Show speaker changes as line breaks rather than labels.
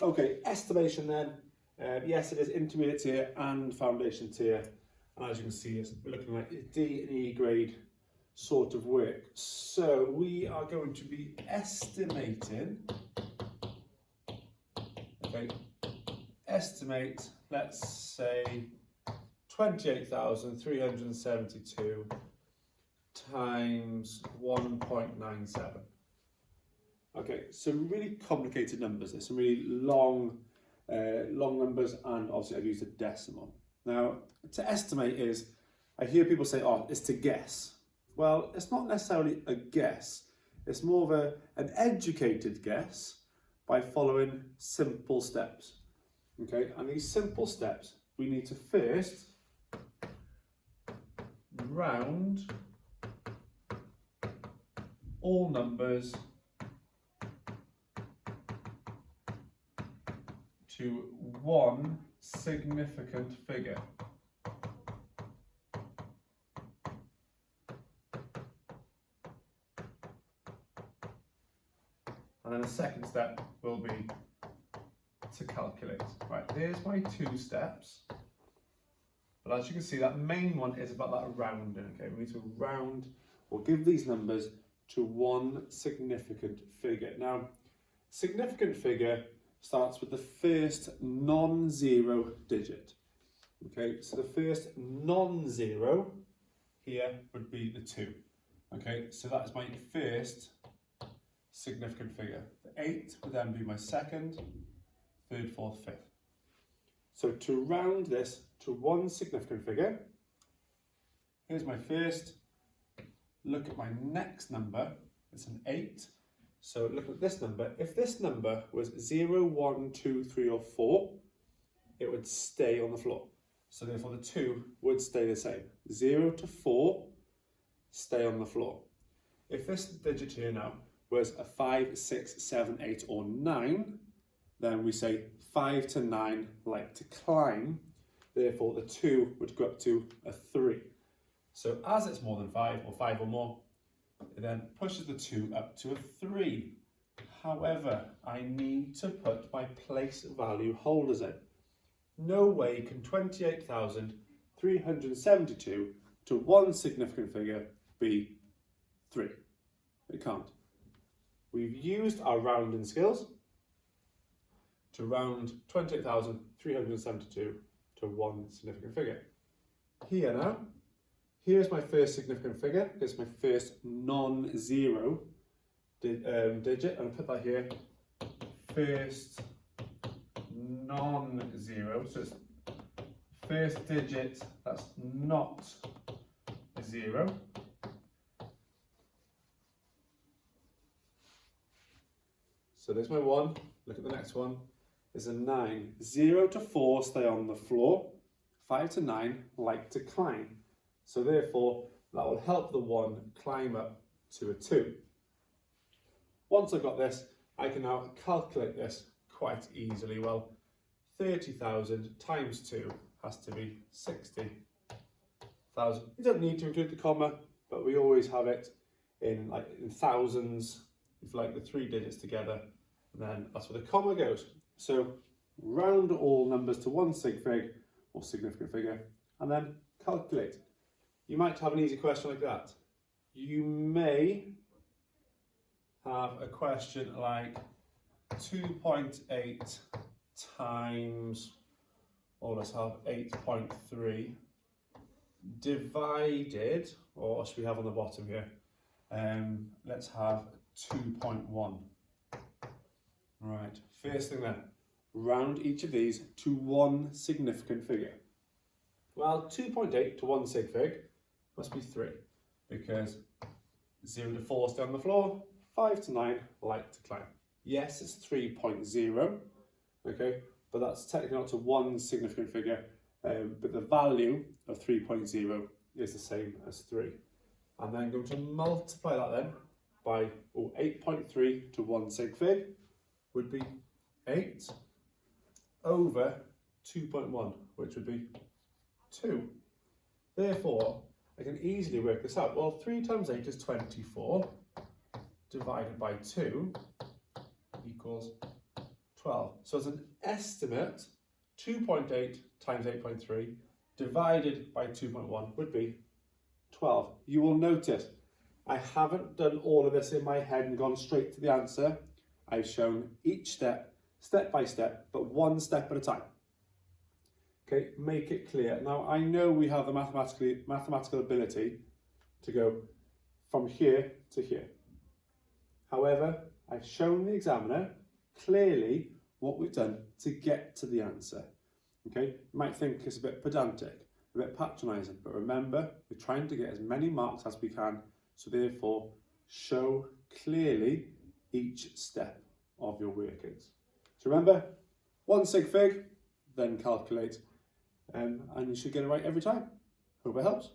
Okay, estimation then. Yes, it is intermediate tier and foundation tier. And as you can see, it's looking like D and E grade sort of work. So we are going to be estimating, okay, estimate, let's say 28,372 times 1.97. Okay, so really complicated numbers. There's some really long numbers, and obviously I've used a decimal. Now, to estimate is, I hear people say, oh, it's to guess. Well, it's not necessarily a guess. It's more of an educated guess by following simple steps. Okay, and these simple steps, we need to first round all numbers to one significant figure. And then the second step will be to calculate. Right, here's my two steps. But as you can see, that main one is about that rounding. Okay, we need to round or give these numbers to one significant figure. Now, significant figure starts with the first non-zero digit. Okay, so the first non-zero here would be the 2. Okay, so that's my first significant figure. The 8 would then be my second, third, fourth, fifth. So to round this to one significant figure, here's my first. Look at my next number, it's an 8. So look at this number. If this number was 0, 1, 2, 3 or 4, it would stay on the floor. So therefore the 2 would stay the same. 0 to 4, stay on the floor. If this digit here now was a 5, 6, 7, 8 or 9, then we say 5 to 9 like to climb. Therefore the 2 would go up to a 3. So as it's more than 5 or 5 or more, it then pushes the 2 up to a 3. However, I need to put my place value holders in. No way can 28,372 to one significant figure be 3. It can't. We've used our rounding skills to round 28,372 to one significant figure. Here now, here's my first significant figure. It's my first non-zero digit. I'm going to put that here. First non-zero. So it's first digit that's not 0. So there's my 1. Look at the next one. Is a 9. 0 to 4 stay on the floor. 5 to 9 like to climb. So therefore, that will help the 1 climb up to a 2. Once I've got this, I can now calculate this quite easily. Well, 30,000 times 2 has to be 60,000. You don't need to include the comma, but we always have it in thousands, if you like the 3 digits together, and then that's where the comma goes. So round all numbers to one sig fig or significant figure, and then calculate. You might have an easy question like that. You may have a question like 2.8 times, or let's have 8.3 divided, or what should we have on the bottom here? Let's have 2.1. Right, first thing then, round each of these to one significant figure. Well, 2.8 to one sig fig must be 3, because 0 to 4 stay on the floor, 5 to 9 like to climb. Yes, it's 3.0, okay, but that's technically not to one significant figure, but the value of 3.0 is the same as 3. I'm then going to multiply that then by 8.3 to one sig fig would be 8 over 2.1, which would be 2. Therefore, I can easily work this out. Well, 3 times 8 is 24, divided by 2 equals 12. So as an estimate, 2.8 times 8.3 divided by 2.1 would be 12. You will notice I haven't done all of this in my head and gone straight to the answer. I've shown each step, step by step, but one step at a time. Okay, make it clear. Now I know we have the mathematical ability to go from here to here. However, I've shown the examiner clearly what we've done to get to the answer. Okay, you might think it's a bit pedantic, a bit patronising, but remember, we're trying to get as many marks as we can, so therefore show clearly each step of your workings. So remember, one sig fig, then calculate, and you should get it right every time. Hope it helps.